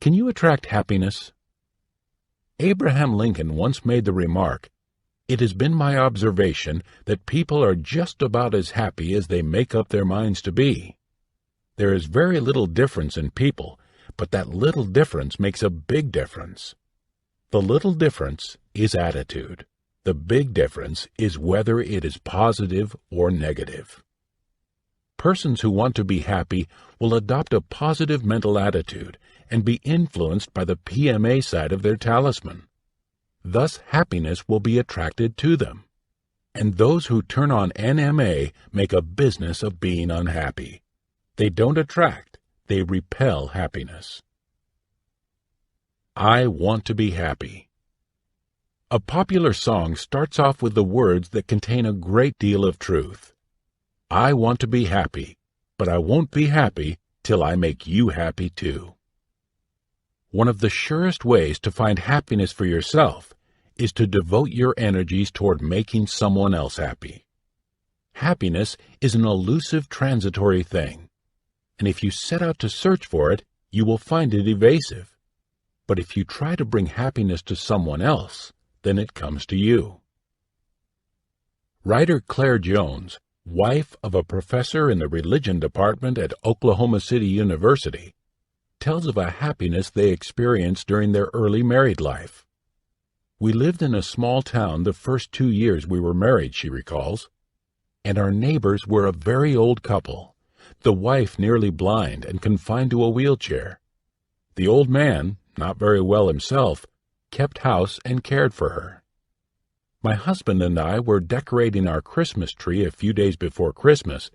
Can you attract happiness? Abraham Lincoln once made the remark, "It has been my observation that people are just about as happy as they make up their minds to be." There is very little difference in people, but that little difference makes a big difference. The little difference is attitude. The big difference is whether it is positive or negative. Persons who want to be happy will adopt a positive mental attitude and be influenced by the PMA side of their talisman. Thus, happiness will be attracted to them. And those who turn on NMA make a business of being unhappy. They don't attract, they repel happiness. I want to be happy. A popular song starts off with the words that contain a great deal of truth. I want to be happy, but I won't be happy till I make you happy too. One of the surest ways to find happiness for yourself is to devote your energies toward making someone else happy. Happiness is an elusive, transitory thing, and if you set out to search for it, you will find it evasive. But if you try to bring happiness to someone else, then it comes to you. Writer Claire Jones, wife of a professor in the religion department at Oklahoma City University, tells of a happiness they experienced during their early married life. We lived in a small town the first 2 years we were married, she recalls, and our neighbors were a very old couple, the wife nearly blind and confined to a wheelchair. The old man, not very well himself, kept house and cared for her. My husband and I were decorating our Christmas tree a few days before Christmas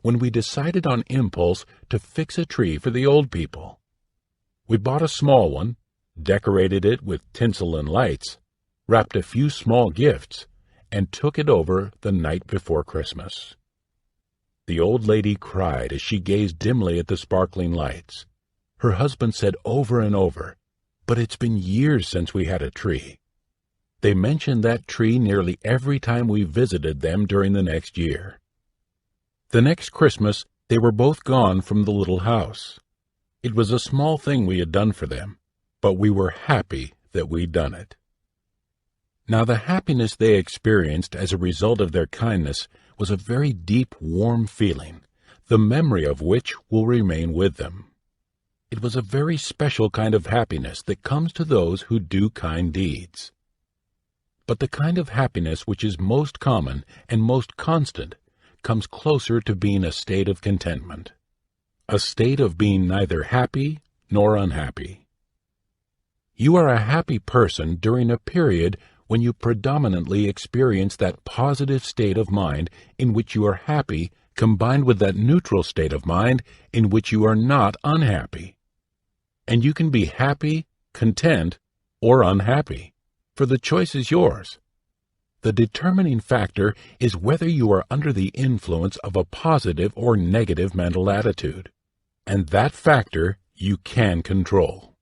when we decided on impulse to fix a tree for the old people. We bought a small one, decorated it with tinsel and lights, wrapped a few small gifts, and took it over the night before Christmas. The old lady cried as she gazed dimly at the sparkling lights. Her husband said over and over, "But it's been years since we had a tree." They mentioned that tree nearly every time we visited them during the next year. The next Christmas, they were both gone from the little house. It was a small thing we had done for them, but we were happy that we'd done it. Now, the happiness they experienced as a result of their kindness was a very deep, warm feeling, the memory of which will remain with them. It was a very special kind of happiness that comes to those who do kind deeds. But the kind of happiness which is most common and most constant comes closer to being a state of contentment, a state of being neither happy nor unhappy. You are a happy person during a period when you predominantly experience that positive state of mind in which you are happy combined with that neutral state of mind in which you are not unhappy. And you can be happy, content, or unhappy, for the choice is yours. The determining factor is whether you are under the influence of a positive or negative mental attitude, and that factor you can control.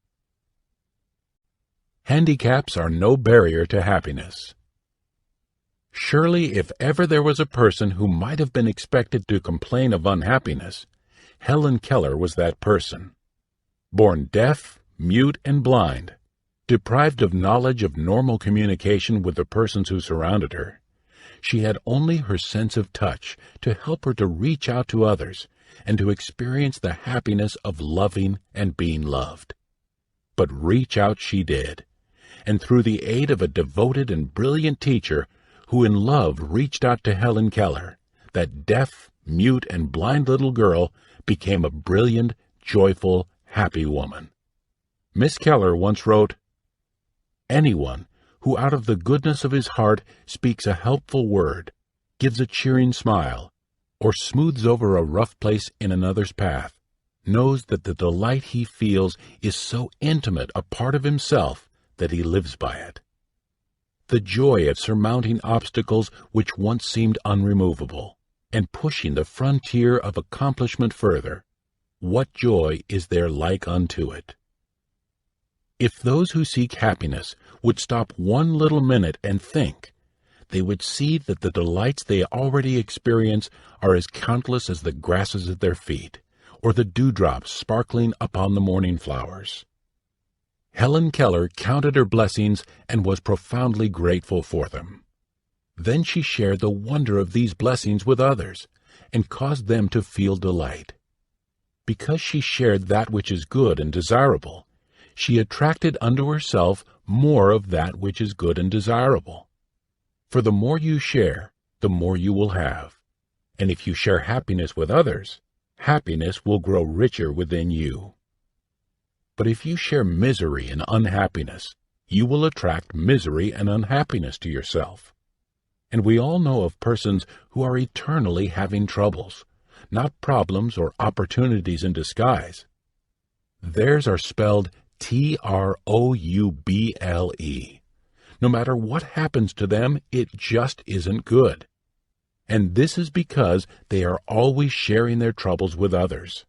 Handicaps are no barrier to happiness. Surely, if ever there was a person who might have been expected to complain of unhappiness, Helen Keller was that person. Born deaf, mute, and blind, deprived of knowledge of normal communication with the persons who surrounded her, she had only her sense of touch to help her to reach out to others and to experience the happiness of loving and being loved. But reach out she did, and through the aid of a devoted and brilliant teacher who in love reached out to Helen Keller, that deaf, mute, and blind little girl became a brilliant, joyful, happy woman. Miss Keller once wrote, "Anyone who out of the goodness of his heart speaks a helpful word, gives a cheering smile, or smooths over a rough place in another's path, knows that the delight he feels is so intimate a part of himself that he lives by it. The joy of surmounting obstacles which once seemed unremovable, and pushing the frontier of accomplishment further, what joy is there like unto it? If those who seek happiness would stop one little minute and think, they would see that the delights they already experience are as countless as the grasses at their feet, or the dewdrops sparkling upon the morning flowers. Helen Keller counted her blessings and was profoundly grateful for them. Then she shared the wonder of these blessings with others and caused them to feel delight. Because she shared that which is good and desirable, she attracted unto herself more of that which is good and desirable. For the more you share, the more you will have. And if you share happiness with others, happiness will grow richer within you. But if you share misery and unhappiness, you will attract misery and unhappiness to yourself. And we all know of persons who are eternally having troubles, not problems or opportunities in disguise. Theirs are spelled trouble. No matter what happens to them, it just isn't good. And this is because they are always sharing their troubles with others.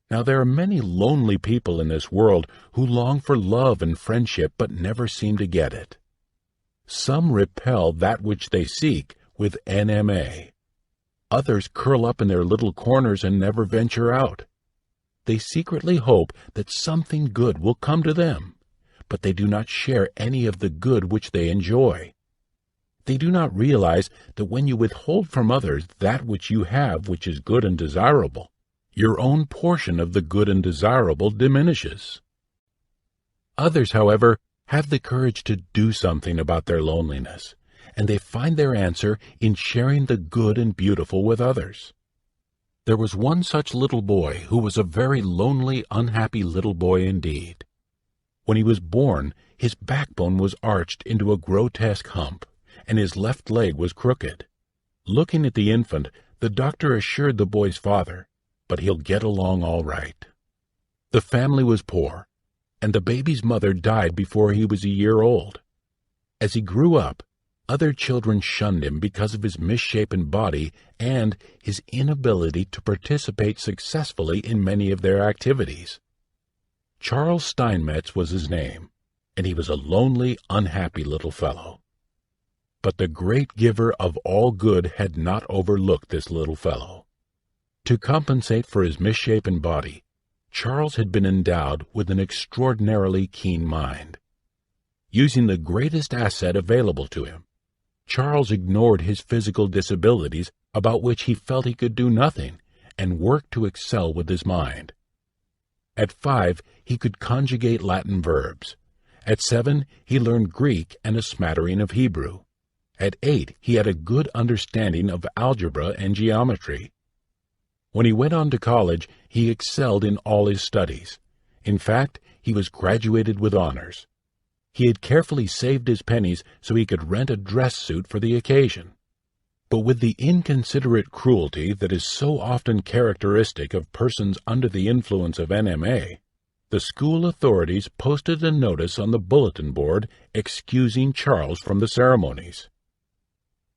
Now there are many lonely people in this world who long for love and friendship but never seem to get it. Some repel that which they seek with NMA. Others curl up in their little corners and never venture out. They secretly hope that something good will come to them, but they do not share any of the good which they enjoy. They do not realize that when you withhold from others that which you have which is good and desirable, your own portion of the good and desirable diminishes. Others, however, have the courage to do something about their loneliness, and they find their answer in sharing the good and beautiful with others. There was one such little boy who was a very lonely, unhappy little boy indeed. When he was born, his backbone was arched into a grotesque hump, and his left leg was crooked. Looking at the infant, the doctor assured the boy's father, "But he'll get along all right." The family was poor, and the baby's mother died before he was a year old. As he grew up, other children shunned him because of his misshapen body and his inability to participate successfully in many of their activities. Charles Steinmetz was his name, and he was a lonely, unhappy little fellow. But the great giver of all good had not overlooked this little fellow. To compensate for his misshapen body, Charles had been endowed with an extraordinarily keen mind. Using the greatest asset available to him, Charles ignored his physical disabilities about which he felt he could do nothing, and worked to excel with his mind. At 5, he could conjugate Latin verbs. At 7, he learned Greek and a smattering of Hebrew. At 8, he had a good understanding of algebra and geometry. When he went on to college, he excelled in all his studies. In fact, he was graduated with honors. He had carefully saved his pennies so he could rent a dress suit for the occasion. But with the inconsiderate cruelty that is so often characteristic of persons under the influence of NMA, the school authorities posted a notice on the bulletin board excusing Charles from the ceremonies.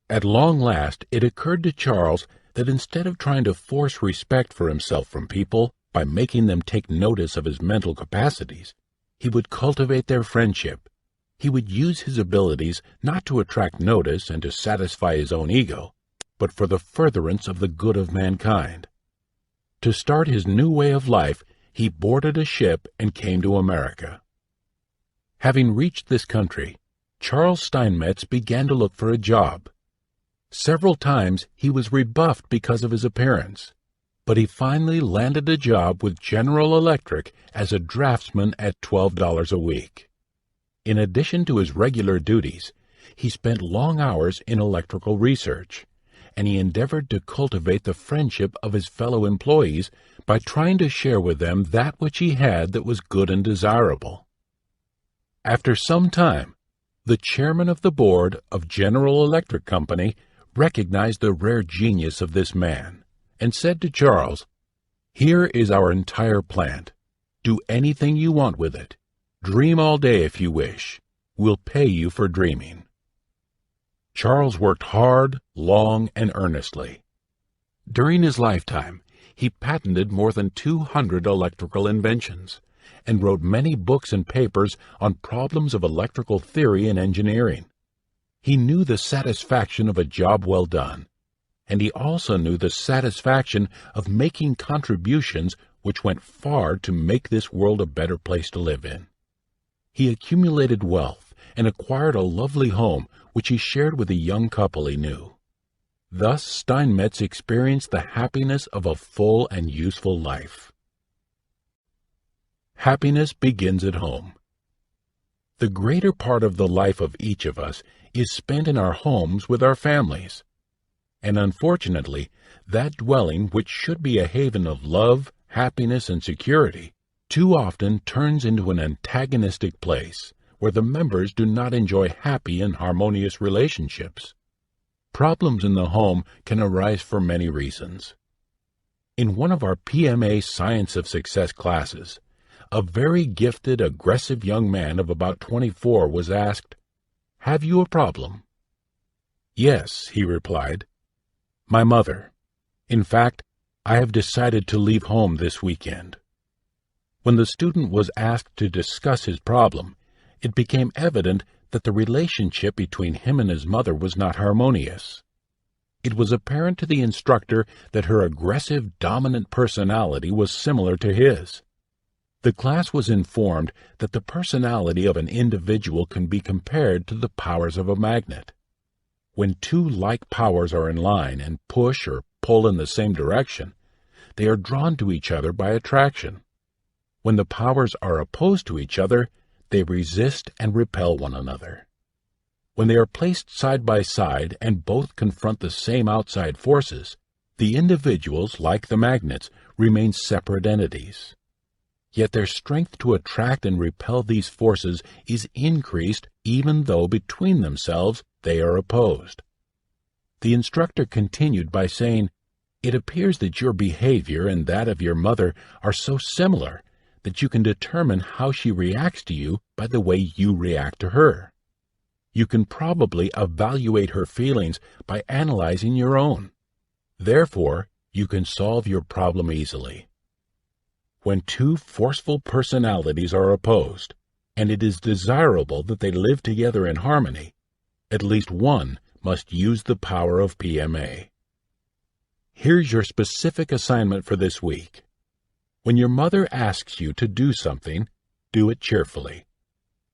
At long last, it occurred to Charles that instead of trying to force respect for himself from people by making them take notice of his mental capacities, he would cultivate their friendship. He would use his abilities not to attract notice and to satisfy his own ego, but for the furtherance of the good of mankind. To start his new way of life, he boarded a ship and came to America. Having reached this country, Charles Steinmetz began to look for a job. Several times he was rebuffed because of his appearance, but he finally landed a job with General Electric as a draftsman at $12 a week. In addition to his regular duties, he spent long hours in electrical research, and he endeavored to cultivate the friendship of his fellow employees by trying to share with them that which he had that was good and desirable. After some time, the chairman of the board of General Electric Company recognized the rare genius of this man and said to Charles, "Here is our entire plant. Do anything you want with it. Dream all day if you wish. We'll pay you for dreaming." Charles worked hard, long, and earnestly. During his lifetime, he patented more than 200 electrical inventions and wrote many books and papers on problems of electrical theory and engineering. He knew the satisfaction of a job well done, and he also knew the satisfaction of making contributions which went far to make this world a better place to live in. He accumulated wealth and acquired a lovely home which he shared with a young couple he knew. Thus Steinmetz experienced the happiness of a full and useful life. Happiness begins at home. The greater part of the life of each of us is spent in our homes with our families. And unfortunately, that dwelling, which should be a haven of love, happiness, and security, too often turns into an antagonistic place where the members do not enjoy happy and harmonious relationships. Problems in the home can arise for many reasons. In one of our PMA Science of Success classes, a very gifted, aggressive young man of about 24 was asked, "Have you a problem?" "Yes," he replied. "My mother. In fact, I have decided to leave home this weekend." When the student was asked to discuss his problem, it became evident that the relationship between him and his mother was not harmonious. It was apparent to the instructor that her aggressive, dominant personality was similar to his. The class was informed that the personality of an individual can be compared to the powers of a magnet. When two like powers are in line and push or pull in the same direction, they are drawn to each other by attraction. When the powers are opposed to each other, they resist and repel one another. When they are placed side by side and both confront the same outside forces, the individuals, like the magnets, remain separate entities. Yet their strength to attract and repel these forces is increased even though between themselves they are opposed. The instructor continued by saying, "It appears that your behavior and that of your mother are so similar that you can determine how she reacts to you by the way you react to her. You can probably evaluate her feelings by analyzing your own. Therefore, you can solve your problem easily." When two forceful personalities are opposed, and it is desirable that they live together in harmony, at least one must use the power of PMA. Here's your specific assignment for this week. When your mother asks you to do something, do it cheerfully.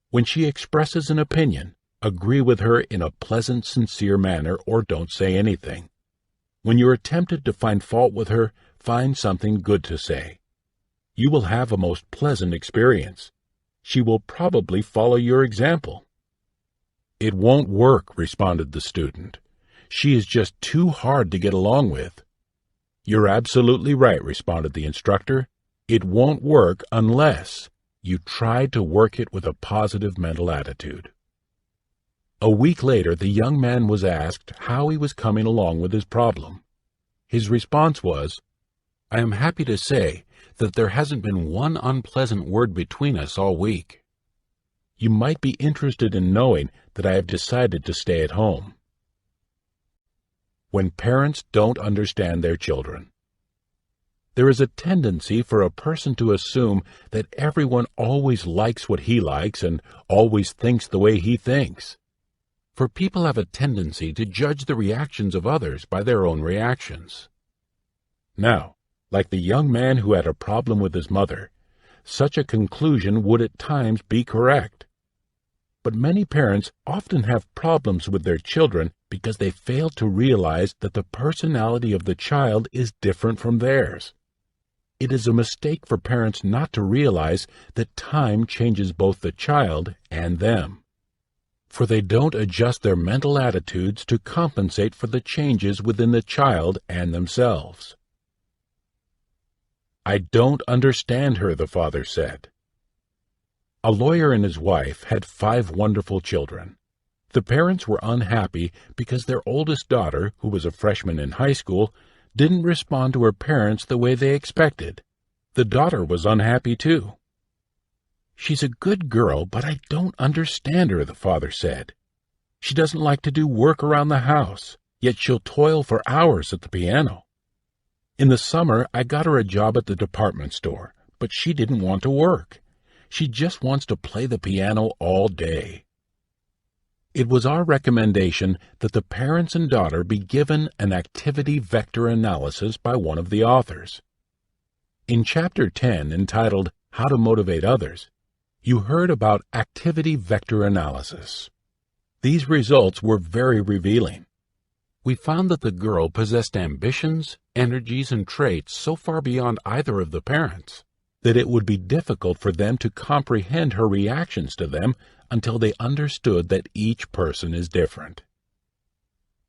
When she expresses an opinion, agree with her in a pleasant, sincere manner or don't say anything. When you're tempted to find fault with her, find something good to say. You will have a most pleasant experience. She will probably follow your example. "It won't work," responded the student. "She is just too hard to get along with." "You're absolutely right," responded the instructor. "It won't work unless you try to work it with a positive mental attitude." A week later, the young man was asked how he was coming along with his problem. His response was, "I am happy to say that there hasn't been one unpleasant word between us all week. You might be interested in knowing that I have decided to stay at home." When parents don't understand their children. There is a tendency for a person to assume that everyone always likes what he likes and always thinks the way he thinks. For people have a tendency to judge the reactions of others by their own reactions. Now, like the young man who had a problem with his mother, such a conclusion would at times be correct. But many parents often have problems with their children because they fail to realize that the personality of the child is different from theirs. It is a mistake for parents not to realize that time changes both the child and them, for they don't adjust their mental attitudes to compensate for the changes within the child and themselves. "I don't understand her," the father said. A lawyer and his wife had 5 wonderful children. The parents were unhappy because their oldest daughter, who was a freshman in high school, didn't respond to her parents the way they expected. The daughter was unhappy too. "She's a good girl, but I don't understand her," the father said. "She doesn't like to do work around the house, yet she'll toil for hours at the piano. In the summer, I got her a job at the department store, but she didn't want to work. She just wants to play the piano all day." It was our recommendation that the parents and daughter be given an activity vector analysis by one of the authors. In Chapter 10, entitled How to Motivate Others, You heard about activity vector analysis. These results were very revealing. We found that the girl possessed ambitions, energies, and traits so far beyond either of the parents that it would be difficult for them to comprehend her reactions to them until they understood that each person is different.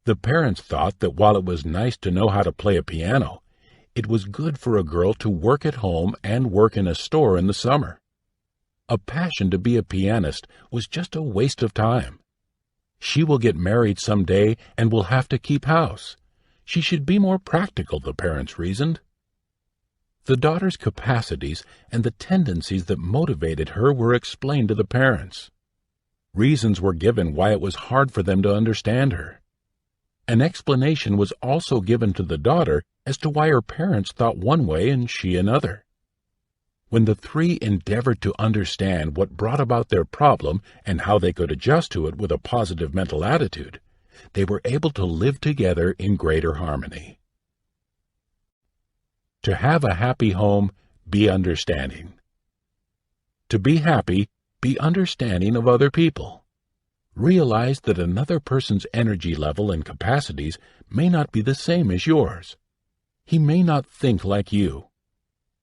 The parents thought that while it was nice to know how to play a piano, it was good for a girl to work at home and work in a store in the summer. A passion to be a pianist was just a waste of time. She will get married someday and will have to keep house. She should be more practical, the parents reasoned. The daughter's capacities and the tendencies that motivated her were explained to the parents. Reasons were given why it was hard for them to understand her. An explanation was also given to the daughter as to why her parents thought one way and she another. When the three endeavored to understand what brought about their problem and how they could adjust to it with a positive mental attitude, they were able to live together in greater harmony. To have a happy home, be understanding. To be happy, be understanding of other people. Realize that another person's energy level and capacities may not be the same as yours. He may not think like you.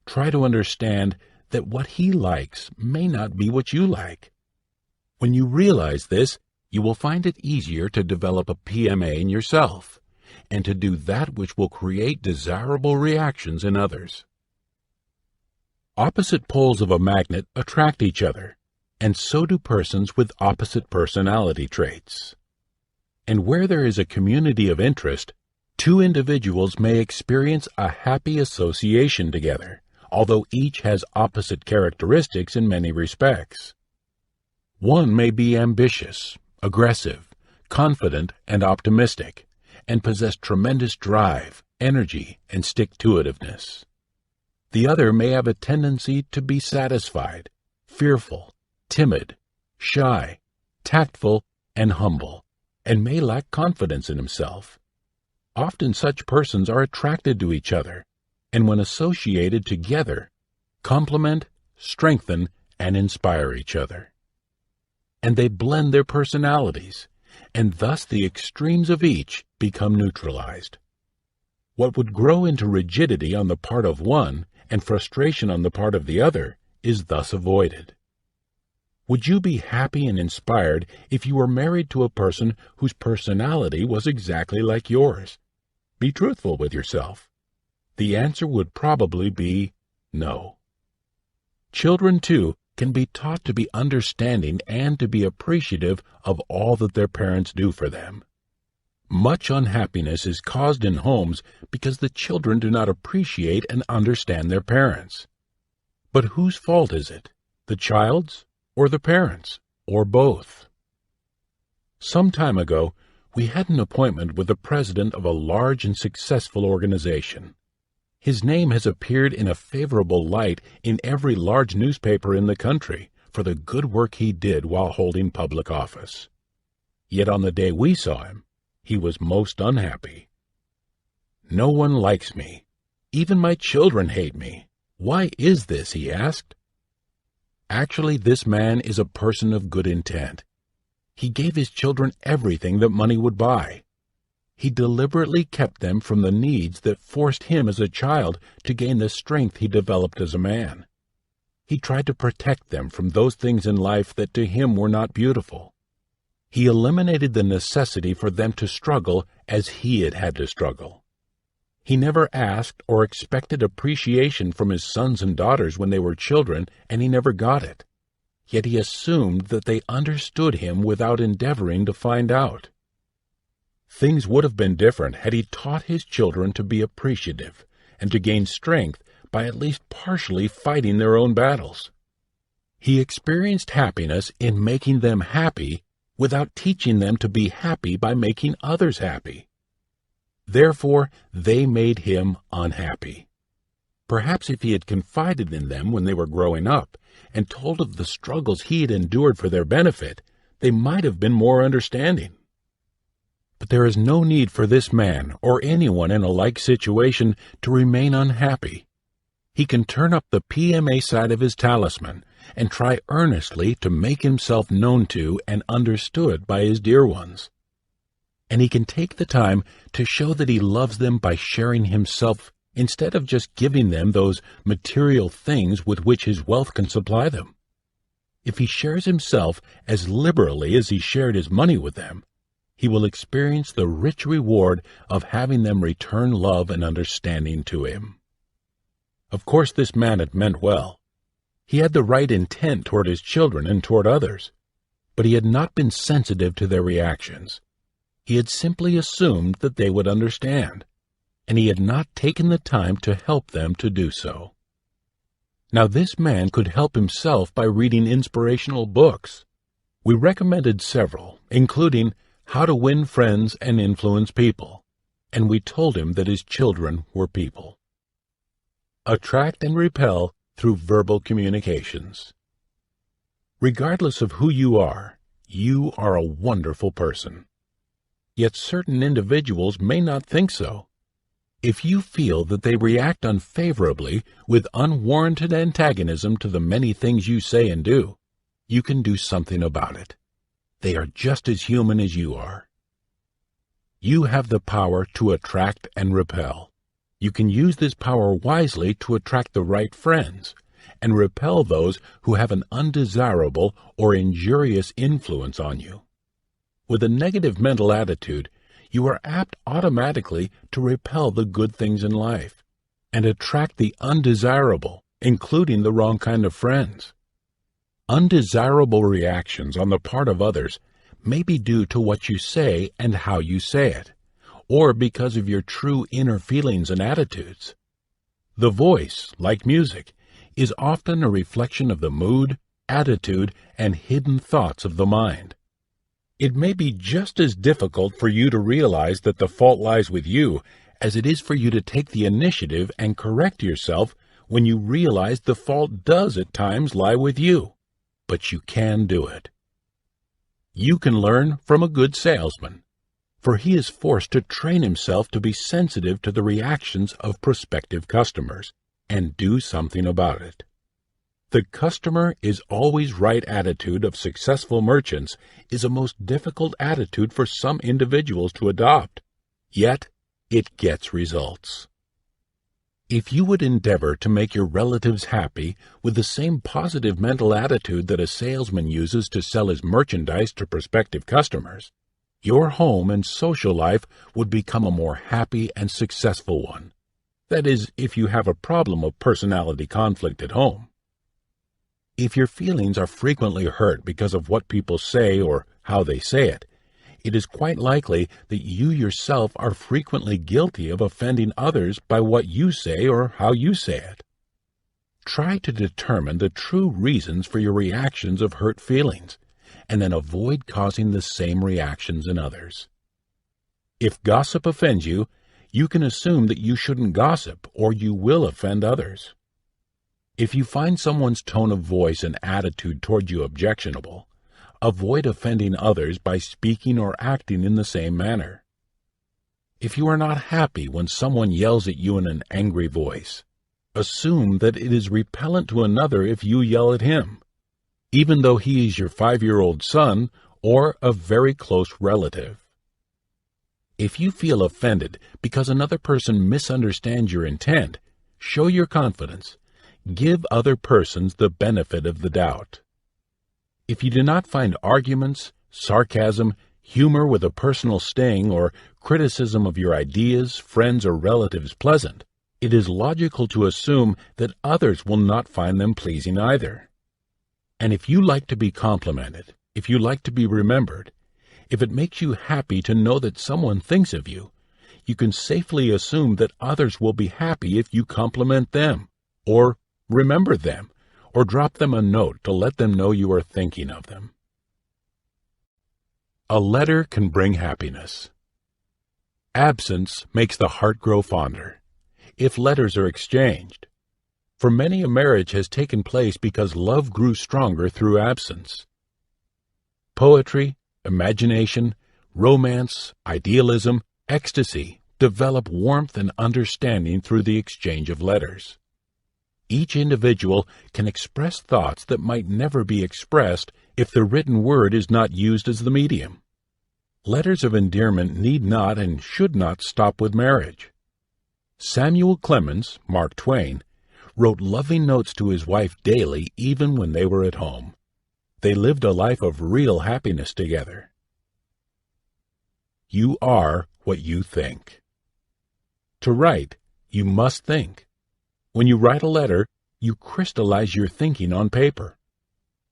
Try to understand that what he likes may not be what you like. When you realize this, you will find it easier to develop a PMA in yourself and to do that which will create desirable reactions in others. Opposite poles of a magnet attract each other, and so do persons with opposite personality traits. And where there is a community of interest, two individuals may experience a happy association together, although each has opposite characteristics in many respects. One may be ambitious, aggressive, confident, and optimistic, and possess tremendous drive, energy, and stick-to-itiveness. The other may have a tendency to be satisfied, fearful, timid, shy, tactful, and humble, and may lack confidence in himself. Often such persons are attracted to each other, and when associated together, complement, strengthen, and inspire each other. And they blend their personalities, and thus the extremes of each become neutralized. What would grow into rigidity on the part of one and frustration on the part of the other is thus avoided. Would you be happy and inspired if you were married to a person whose personality was exactly like yours? Be truthful with yourself. The answer would probably be no. Children, too, can be taught to be understanding and to be appreciative of all that their parents do for them. Much unhappiness is caused in homes because the children do not appreciate and understand their parents. But whose fault is it? The child's or the parents', or both? Some time ago, we had an appointment with the president of a large and successful organization. His name has appeared in a favorable light in every large newspaper in the country for the good work he did while holding public office. Yet on the day we saw him, he was most unhappy. "No one likes me. Even my children hate me. Why is this?" he asked. Actually, this man is a person of good intent. He gave his children everything that money would buy. He deliberately kept them from the needs that forced him as a child to gain the strength he developed as a man. He tried to protect them from those things in life that to him were not beautiful. He eliminated the necessity for them to struggle as he had had to struggle. He never asked or expected appreciation from his sons and daughters when they were children, and he never got it. Yet he assumed that they understood him without endeavoring to find out. Things would have been different had he taught his children to be appreciative and to gain strength by at least partially fighting their own battles. He experienced happiness in making them happy without teaching them to be happy by making others happy. Therefore, they made him unhappy. Perhaps if he had confided in them when they were growing up and told of the struggles he had endured for their benefit, they might have been more understanding. But there is no need for this man or anyone in a like situation to remain unhappy. He can turn up the PMA side of his talisman and try earnestly to make himself known to and understood by his dear ones. And he can take the time to show that he loves them by sharing himself instead of just giving them those material things with which his wealth can supply them. If he shares himself as liberally as he shared his money with them, he will experience the rich reward of having them return love and understanding to him. Of course, this man had meant well. He had the right intent toward his children and toward others, but he had not been sensitive to their reactions. He had simply assumed that they would understand, and he had not taken the time to help them to do so. Now, this man could help himself by reading inspirational books. We recommended several, including How to Win Friends and Influence People, and we told him that his children were people. Attract and repel through verbal communications. Regardless of who you are a wonderful person. Yet certain individuals may not think so. If you feel that they react unfavorably with unwarranted antagonism to the many things you say and do, you can do something about it. They are just as human as you are. You have the power to attract and repel. You can use this power wisely to attract the right friends and repel those who have an undesirable or injurious influence on you. With a negative mental attitude, you are apt automatically to repel the good things in life and attract the undesirable, including the wrong kind of friends. Undesirable reactions on the part of others may be due to what you say and how you say it, or because of your true inner feelings and attitudes. The voice, like music, is often a reflection of the mood, attitude, and hidden thoughts of the mind. It may be just as difficult for you to realize that the fault lies with you as it is for you to take the initiative and correct yourself when you realize the fault does at times lie with you. But you can do it. You can learn from a good salesman, for he is forced to train himself to be sensitive to the reactions of prospective customers and do something about it. The customer is always right attitude of successful merchants is a most difficult attitude for some individuals to adopt, yet it gets results. If you would endeavor to make your relatives happy with the same positive mental attitude that a salesman uses to sell his merchandise to prospective customers, your home and social life would become a more happy and successful one. That is, if you have a problem of personality conflict at home. If your feelings are frequently hurt because of what people say or how they say it, it is quite likely that you yourself are frequently guilty of offending others by what you say or how you say it. Try to determine the true reasons for your reactions of hurt feelings, and then avoid causing the same reactions in others. If gossip offends you, you can assume that you shouldn't gossip or you will offend others. If you find someone's tone of voice and attitude toward you objectionable, avoid offending others by speaking or acting in the same manner. If you are not happy when someone yells at you in an angry voice, assume that it is repellent to another if you yell at him, even though he is your 5-year-old son or a very close relative. If you feel offended because another person misunderstands your intent, show your confidence. Give other persons the benefit of the doubt. If you do not find arguments, sarcasm, humor with a personal sting, or criticism of your ideas, friends, or relatives pleasant, it is logical to assume that others will not find them pleasing either. And if you like to be complimented, if you like to be remembered, if it makes you happy to know that someone thinks of you, you can safely assume that others will be happy if you compliment them, or remember them, or drop them a note to let them know you are thinking of them. A letter can bring happiness. Absence makes the heart grow fonder, if letters are exchanged. For many, a marriage has taken place because love grew stronger through absence. Poetry, imagination, romance, idealism, ecstasy develop warmth and understanding through the exchange of letters. Each individual can express thoughts that might never be expressed if the written word is not used as the medium. Letters of endearment need not and should not stop with marriage. Samuel Clemens, Mark Twain, wrote loving notes to his wife daily even when they were at home. They lived a life of real happiness together. You are what you think. To write, you must think. When you write a letter, you crystallize your thinking on paper.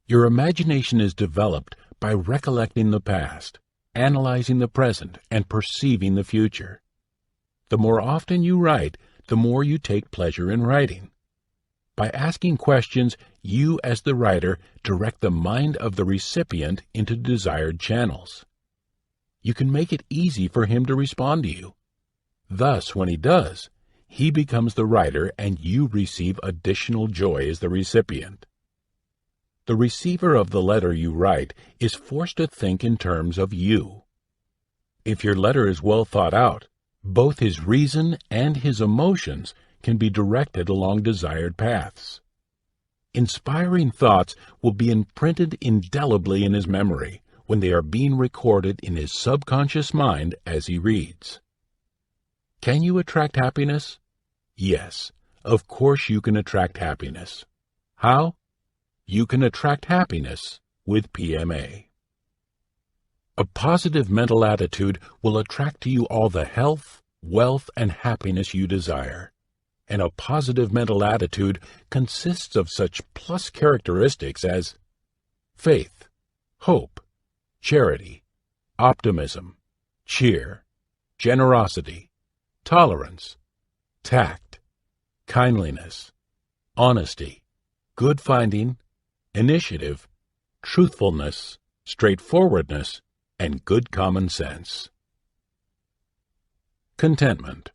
Your imagination is developed by recollecting the past, analyzing the present, and perceiving the future. The more often you write, the more you take pleasure in writing. By asking questions, you as the writer direct the mind of the recipient into desired channels. You can make it easy for him to respond to you. Thus, when he does, he becomes the writer and you receive additional joy as the recipient. The receiver of the letter you write is forced to think in terms of you. If your letter is well thought out, both his reason and his emotions can be directed along desired paths. Inspiring thoughts will be imprinted indelibly in his memory when they are being recorded in his subconscious mind as he reads. Can you attract happiness? Yes, of course you can attract happiness. How? You can attract happiness with PMA. A positive mental attitude will attract to you all the health, wealth, and happiness you desire. And a positive mental attitude consists of such plus characteristics as faith, hope, charity, optimism, cheer, generosity, tolerance, tact, kindliness, honesty, good finding, initiative, truthfulness, straightforwardness, and good common sense. Contentment.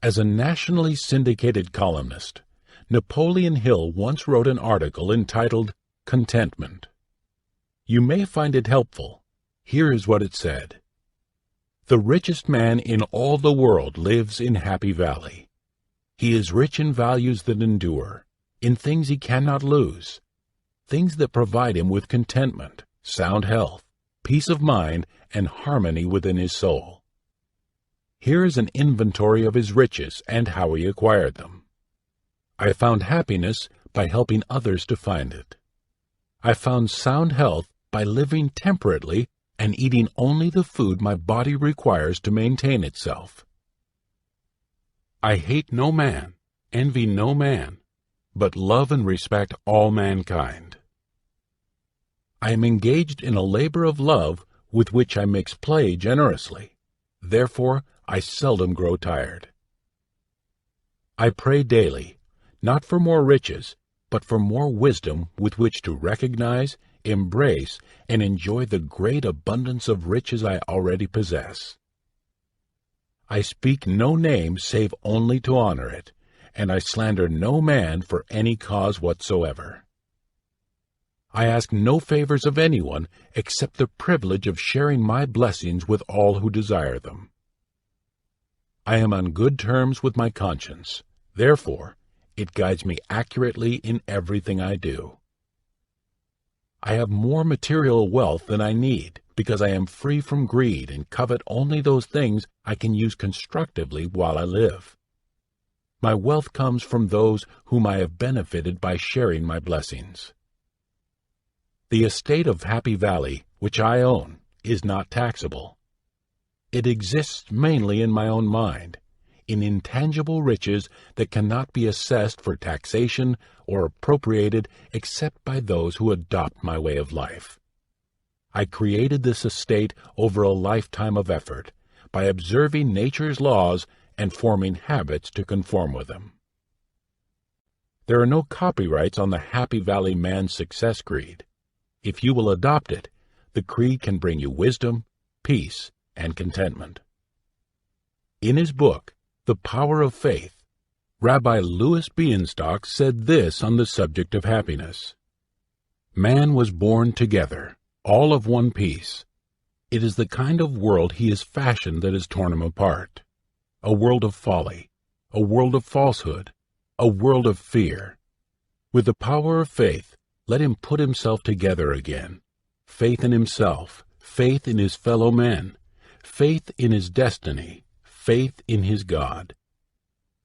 As a nationally syndicated columnist, Napoleon Hill once wrote an article entitled Contentment. You may find it helpful. Here is what it said. The richest man in all the world lives in Happy Valley. He is rich in values that endure, in things he cannot lose, things that provide him with contentment, sound health, peace of mind, and harmony within his soul. Here is an inventory of his riches and how he acquired them. I found happiness by helping others to find it. I found sound health by living temperately and eating only the food my body requires to maintain itself. I hate no man, envy no man, but love and respect all mankind. I am engaged in a labor of love with which I mix play generously. Therefore, I seldom grow tired. I pray daily, not for more riches, but for more wisdom with which to recognize, embrace, and enjoy the great abundance of riches I already possess. I speak no name save only to honor it, and I slander no man for any cause whatsoever. I ask no favors of anyone except the privilege of sharing my blessings with all who desire them. I am on good terms with my conscience. Therefore, it guides me accurately in everything I do. I have more material wealth than I need because I am free from greed and covet only those things I can use constructively while I live. My wealth comes from those whom I have benefited by sharing my blessings. The estate of Happy Valley, which I own, is not taxable. It exists mainly in my own mind, in intangible riches that cannot be assessed for taxation or appropriated except by those who adopt my way of life. I created this estate over a lifetime of effort, by observing nature's laws and forming habits to conform with them. There are no copyrights on the Happy Valley Man's Success Creed. If you will adopt it, the creed can bring you wisdom, peace, and contentment. In his book, The Power of Faith, Rabbi Louis Bienstock said this on the subject of happiness. Man was born together, all of one piece. It is the kind of world he has fashioned that has torn him apart. A world of folly, a world of falsehood, a world of fear. With the power of faith, let him put himself together again. Faith in himself, faith in his fellow men, faith in his destiny, faith in his God.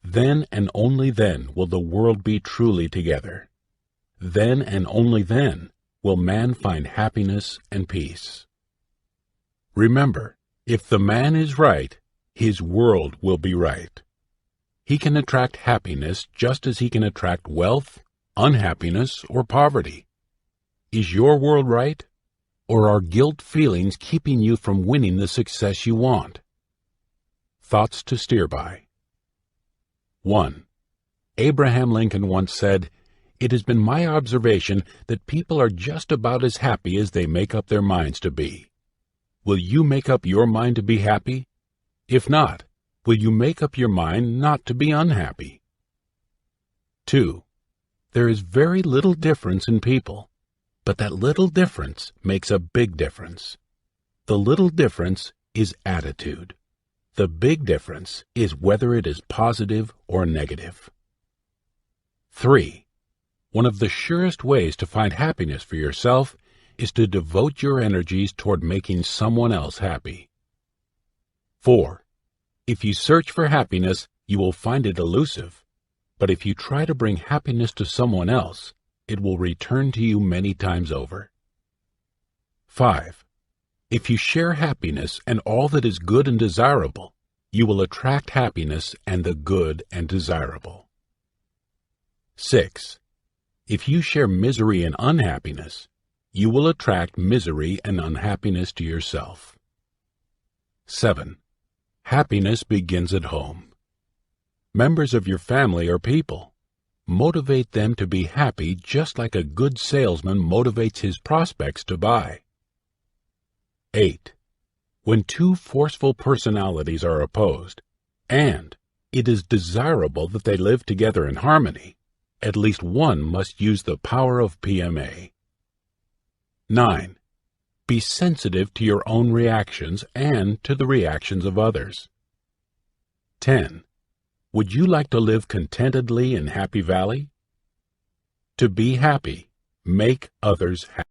Then and only then will the world be truly together. Then and only then will man find happiness and peace. Remember, if the man is right, his world will be right. He can attract happiness just as he can attract wealth, unhappiness, or poverty. Is your world right? Or are guilt feelings keeping you from winning the success you want? Thoughts to steer by. 1. Abraham Lincoln once said, "It has been my observation that people are just about as happy as they make up their minds to be." Will you make up your mind to be happy? If not, will you make up your mind not to be unhappy? 2. There is very little difference in people, but that little difference makes a big difference. The little difference is attitude. The big difference is whether it is positive or negative. 3. One of the surest ways to find happiness for yourself is to devote your energies toward making someone else happy. 4. If you search for happiness, you will find it elusive. But if you try to bring happiness to someone else, it will return to you many times over. 5. If you share happiness and all that is good and desirable, you will attract happiness and the good and desirable. 6. If you share misery and unhappiness, you will attract misery and unhappiness to yourself. 7. Happiness begins at home. Members of your family are people. Motivate them to be happy just like a good salesman motivates his prospects to buy. 8. When two forceful personalities are opposed, and it is desirable that they live together in harmony, at least one must use the power of PMA. 9. Be sensitive to your own reactions and to the reactions of others. 10. Would you like to live contentedly in Happy Valley? To be happy, make others happy.